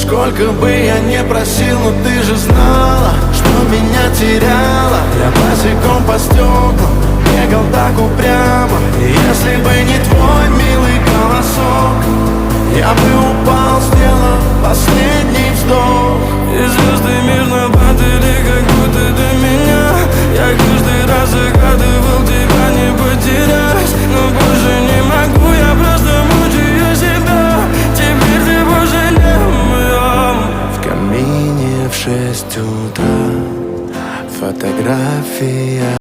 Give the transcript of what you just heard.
Сколько бы я не просил, но ты же знала, что меня теряла. Я босиком по стеклам бегал так упрямо. И если бы не твой милый голосок, я бы упал, сделав последний вздох. И звезды мирно падали, как будто до меня. Я каждый раз загадывал тебя не потерять, но больше не могу, я просто мучаю себя. Теперь ты пожалел моем. В камине в 6 утра фотография